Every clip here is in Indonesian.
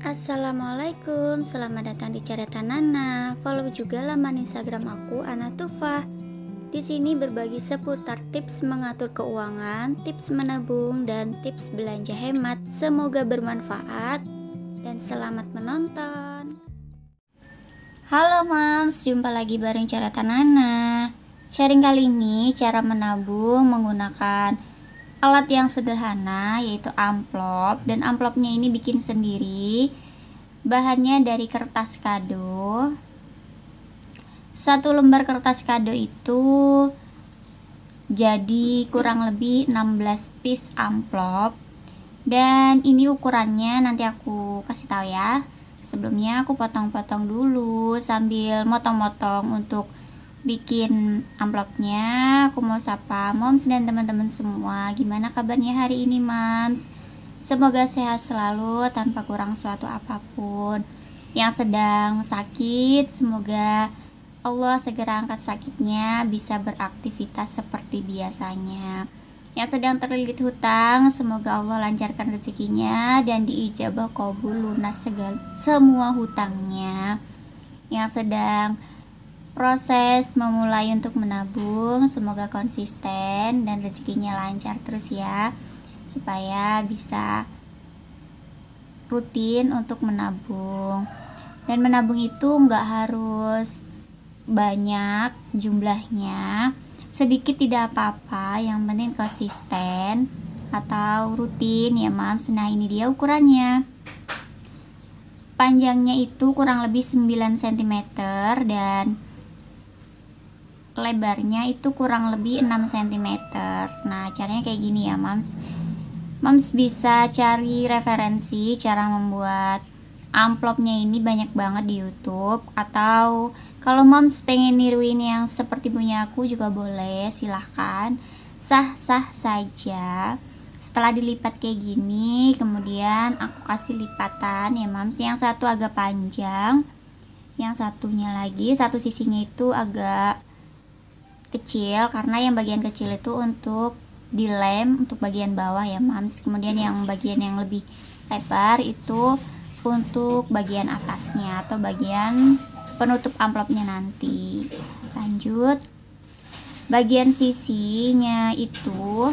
Assalamualaikum, selamat datang di Cerita Nana. Follow juga laman Instagram aku, Anatufa. Di sini berbagi seputar tips mengatur keuangan, tips menabung, dan tips belanja hemat. Semoga bermanfaat dan selamat menonton. Halo Mams, jumpa lagi bareng Cerita Nana. Sharing kali ini cara menabung menggunakan alat yang sederhana, yaitu amplop, dan amplopnya ini bikin sendiri. Bahannya dari kertas kado. Satu lembar kertas kado itu jadi kurang lebih 16 piece amplop. Dan ini ukurannya nanti aku kasih tahu ya. Sebelumnya aku potong-potong dulu sambil motong-motong untuk bikin amplopnya. Aku mau sapa moms dan teman-teman semua. Gimana kabarnya hari ini, Mams? Semoga sehat selalu tanpa kurang suatu apapun. Yang sedang sakit, semoga Allah segera angkat sakitnya, bisa beraktivitas seperti biasanya. Yang sedang terlilit hutang, semoga Allah lancarkan rezekinya dan diijabah qabul lunas semua hutangnya. Yang sedang proses memulai untuk menabung, semoga konsisten dan rezekinya lancar terus ya, supaya bisa rutin untuk menabung. Dan menabung itu nggak harus banyak jumlahnya, sedikit tidak apa-apa, yang penting konsisten atau rutin ya Mams. Nah ini dia ukurannya. Panjangnya itu kurang lebih 9 cm dan lebarnya itu kurang lebih 6 cm. Nah caranya kayak gini ya Mams. Mams bisa cari referensi cara membuat amplopnya ini banyak banget di YouTube, atau kalau Mams pengen niruin yang seperti punya aku juga boleh, silahkan, sah-sah saja. Setelah dilipat kayak gini, kemudian aku kasih lipatan ya Mams. Yang satu agak panjang, yang satunya lagi, satu sisinya itu agak kecil, karena yang bagian kecil itu untuk dilem untuk bagian bawah ya Mams. Kemudian yang bagian yang lebih lebar itu untuk bagian atasnya atau bagian penutup amplopnya nanti. Lanjut, bagian sisinya itu,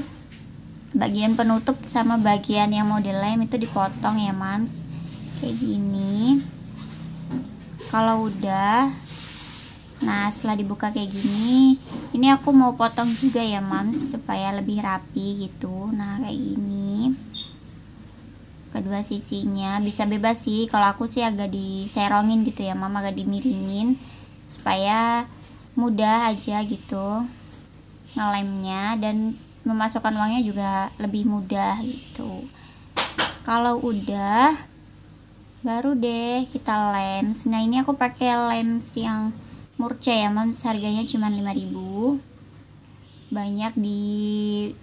bagian penutup sama bagian yang mau dilem itu dipotong ya Mams, kayak gini. Kalau udah, nah setelah dibuka kayak gini, ini aku mau potong juga ya Mams supaya lebih rapi gitu. Nah kayak gini kedua sisinya, bisa bebas sih, kalau aku sih agak diserongin gitu ya Mama, agak dimiringin supaya mudah aja gitu ngelemnya, dan memasukkan uangnya juga lebih mudah gitu. Kalau udah, baru deh kita lens. Nah ini aku pakai lens yang murce ya Mams, harganya cuma 5.000. Banyak di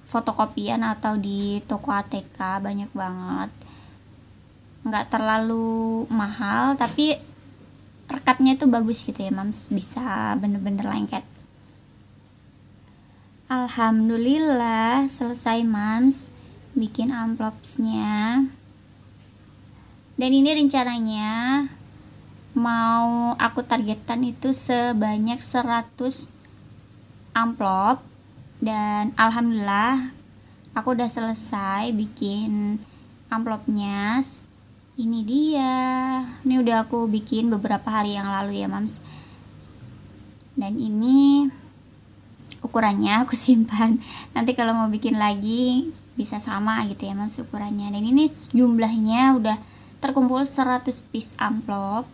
fotokopian atau di toko ATK, banyak banget. Nggak terlalu mahal, tapi rekatnya itu bagus gitu ya Mams, bisa bener-bener lengket. Alhamdulillah selesai Mams bikin amplopsnya. Dan ini rencananya mau aku targetkan itu sebanyak 100 amplop, dan alhamdulillah aku udah selesai bikin amplopnya. Ini dia, ini udah aku bikin beberapa hari yang lalu ya Mams, dan ini ukurannya aku simpan, nanti kalau mau bikin lagi bisa sama gitu ya Mams ukurannya. Dan ini jumlahnya udah terkumpul 100 piece amplop.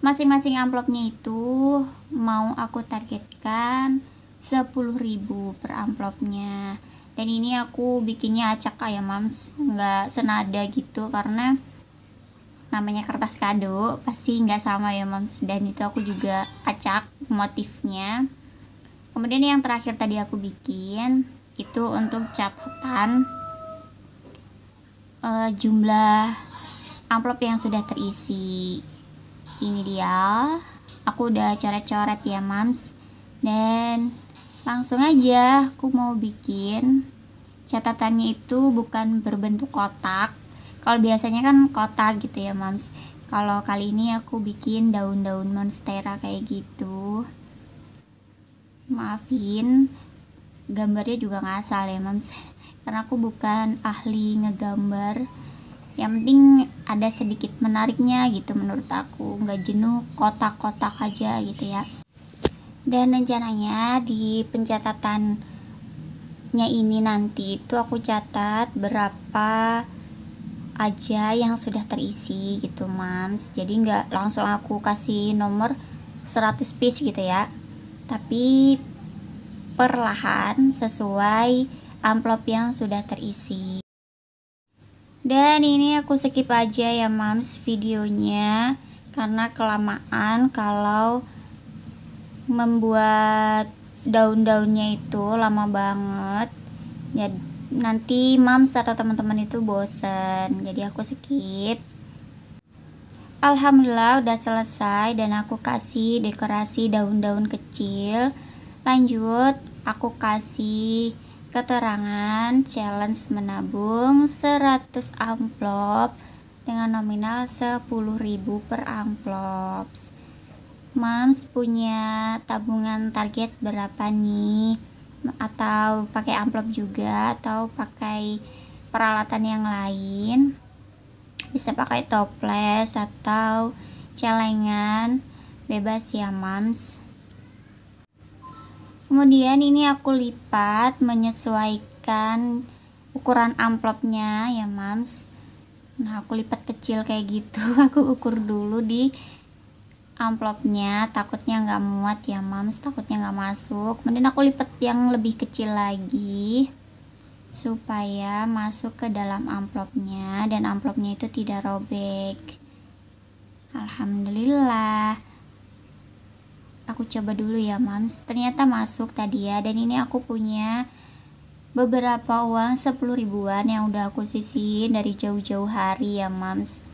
Masing-masing amplopnya itu mau aku targetkan 10.000 per amplopnya. Dan ini aku bikinnya acak ya Mams, nggak senada gitu, karena namanya kertas kado pasti nggak sama ya Mams, dan itu aku juga acak motifnya. Kemudian yang terakhir tadi aku bikin itu untuk catatan jumlah amplop yang sudah terisi. Ini dia, aku udah coret-coret ya Mams, dan langsung aja aku mau bikin catatannya itu bukan berbentuk kotak, Kalau biasanya kan kotak gitu ya mams, kalau kali ini aku bikin daun-daun monstera kayak gitu. Maafin gambarnya juga ngasal ya mams karena aku bukan ahli ngegambar. Yang penting ada sedikit menariknya gitu menurut aku, nggak jenuh kotak-kotak aja gitu ya. Dan rencananya di pencatatannya ini nanti itu aku catat berapa aja yang sudah terisi gitu mams, jadi nggak langsung aku kasih nomor 100 piece gitu ya, tapi perlahan sesuai amplop yang sudah terisi. Dan ini aku skip aja ya mams videonya karena kelamaan kalau membuat daun-daunnya itu lama banget ya, nanti mams atau teman-teman itu bosen, jadi aku skip. Alhamdulillah udah selesai dan aku kasih dekorasi daun-daun kecil. Lanjut aku kasih keterangan challenge menabung 100 amplop dengan nominal 10.000 per amplop. Mams punya tabungan target berapa nih? Atau pakai amplop juga atau pakai peralatan yang lain, bisa pakai toples atau celengan, bebas ya mams. Kemudian ini aku lipat menyesuaikan ukuran amplopnya ya mams. Nah aku lipat kecil kayak gitu aku ukur dulu di amplopnya, takutnya nggak muat ya mams, takutnya nggak masuk. Kemudian aku lipat yang lebih kecil lagi supaya masuk ke dalam amplopnya dan amplopnya itu tidak robek. Alhamdulillah, aku coba dulu ya mams, ternyata masuk tadi ya. Dan ini aku punya beberapa uang 10 ribuan yang udah aku sisihin dari jauh-jauh hari ya mams.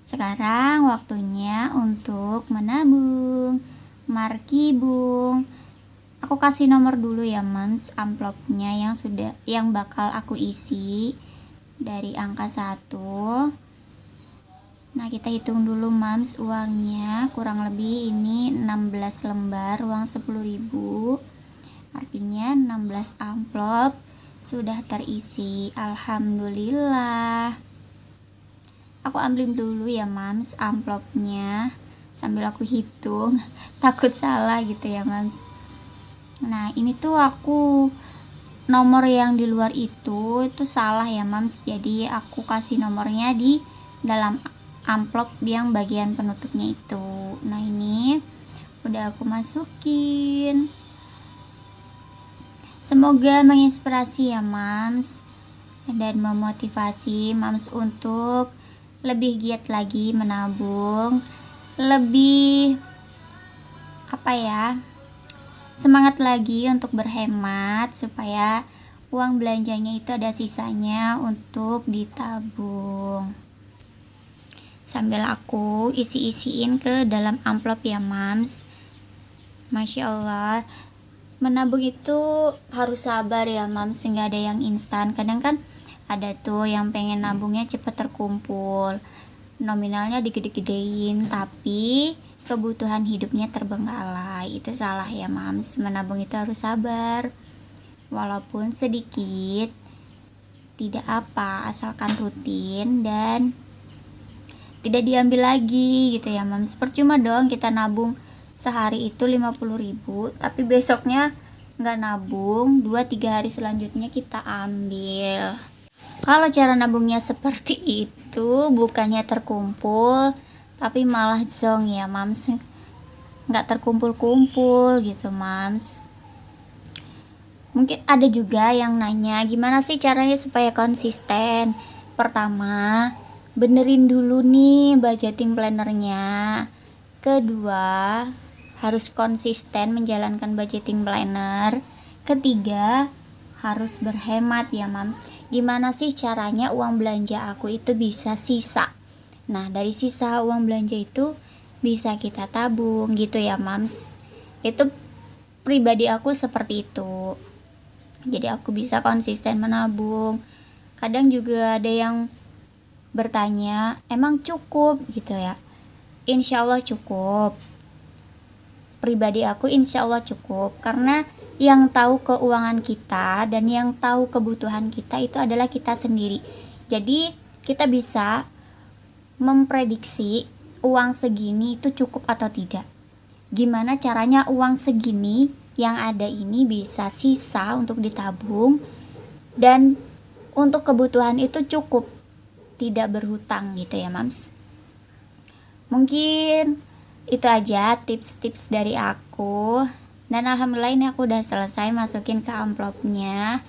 Sekarang waktunya untuk menabung. Markibung. Aku kasih nomor dulu ya mams amplopnya yang bakal aku isi dari angka 1. Nah kita hitung dulu mams uangnya, kurang lebih ini 16 lembar uang 10.000, artinya 16 amplop sudah terisi. Alhamdulillah. Aku ambil dulu ya mams amplopnya sambil aku hitung takut salah gitu ya mams. Nah ini tuh aku nomor yang di luar itu salah ya mams, jadi aku kasih nomornya di dalam amplop yang bagian penutupnya itu. Nah ini udah aku masukin. Semoga menginspirasi ya mams dan memotivasi mams untuk lebih giat lagi menabung, lebih semangat lagi untuk berhemat supaya uang belanjanya itu ada sisanya untuk ditabung. Sambil aku isi-isiin ke dalam amplop ya mams. Masya Allah, menabung itu harus sabar ya mams, nggak ada yang instan. Kadang kan ada tuh yang pengen nabungnya cepet terkumpul, nominalnya digede-gedein, tapi kebutuhan hidupnya terbengkalai. Itu salah ya mams, menabung itu harus sabar. Walaupun sedikit, tidak apa, asalkan rutin dan tidak diambil lagi gitu ya mams. Percuma dong kita nabung sehari itu 50.000, tapi besoknya nggak nabung, 2-3 hari selanjutnya kita ambil. Kalau cara nabungnya seperti itu, bukannya terkumpul tapi malah zong ya mams, nggak terkumpul-kumpul gitu mams. Mungkin ada juga yang nanya gimana sih caranya supaya konsisten. Pertama, benerin dulu nih budgeting plannernya. Kedua, harus konsisten menjalankan budgeting planner. Ketiga, harus berhemat ya mams. Gimana sih caranya uang belanja aku itu bisa sisa? Nah dari sisa uang belanja itu bisa kita tabung gitu ya mams. Itu pribadi aku seperti itu, jadi aku bisa konsisten menabung. Kadang juga ada yang bertanya, emang cukup gitu ya? Insya Allah cukup. Pribadi aku insya Allah cukup, karena yang tahu keuangan kita dan yang tahu kebutuhan kita itu adalah kita sendiri. Jadi kita bisa memprediksi uang segini itu cukup atau tidak. Gimana caranya uang segini yang ada ini bisa sisa untuk ditabung dan untuk kebutuhan itu cukup, tidak berhutang gitu ya mams. Mungkin itu aja tips-tips dari aku, dan alhamdulillah ini aku udah selesai masukin ke amplopnya,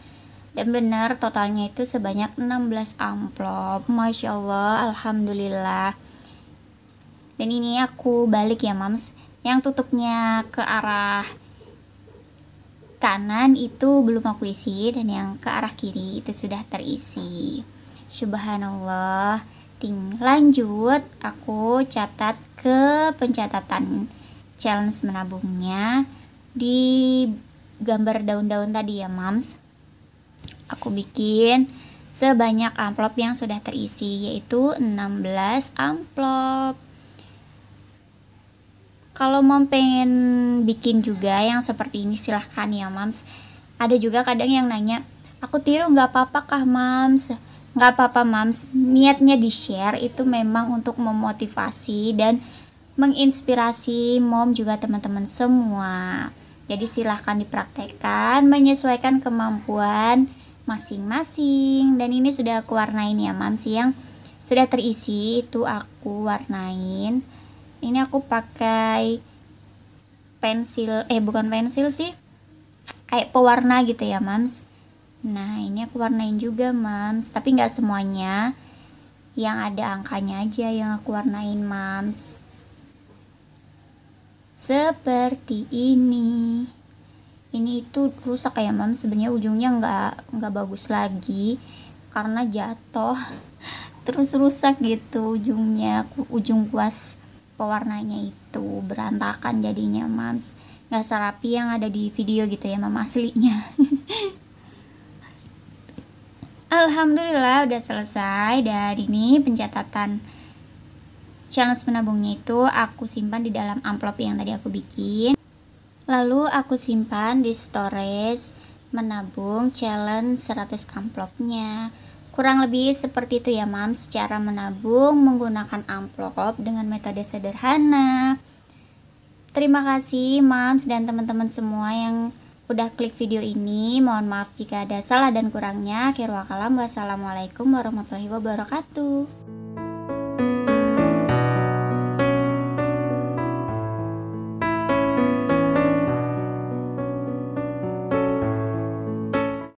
dan bener totalnya itu sebanyak 16 amplop. Masya Allah, alhamdulillah. Dan ini aku balik ya mams, yang tutupnya ke arah kanan itu belum aku isi, dan yang ke arah kiri itu sudah terisi. Subhanallah. Lanjut, aku catat ke pencatatan challenge menabungnya di gambar daun-daun tadi ya mams. Aku bikin sebanyak amplop yang sudah terisi, yaitu 16 amplop. Kalau mau pengen bikin juga yang seperti ini silahkan ya mams. Ada juga kadang yang nanya, aku tiru nggak apa-apa kah mams? Nggak apa-apa mams, niatnya di share itu memang untuk memotivasi dan menginspirasi mom juga teman-teman semua. Jadi silahkan dipraktekkan menyesuaikan kemampuan masing-masing. Dan ini sudah aku warnain ya mams, yang sudah terisi itu aku warnain. Ini aku pakai pensil, bukan pensil sih, kayak pewarna gitu ya mams. Nah ini aku warnain juga mams, tapi nggak semuanya, yang ada angkanya aja yang aku warnain mams. Seperti ini. Ini itu rusak ya mams, sebenarnya ujungnya nggak bagus lagi karena jatuh terus rusak gitu ujungnya, ujung kuas pewarnanya itu berantakan jadinya mams, nggak serapi yang ada di video gitu ya mams aslinya. Alhamdulillah udah selesai. Dan ini pencatatan challenge menabungnya itu aku simpan di dalam amplop yang tadi aku bikin, lalu aku simpan di storage menabung challenge 100 amplopnya. Kurang lebih seperti itu ya mams, cara menabung menggunakan amplop dengan metode sederhana. Terima kasih mams dan teman-teman semua yang udah klik video ini. Mohon maaf jika ada salah dan kurangnya. Akhirul kalam, wassalamualaikum warahmatullahi wabarakatuh.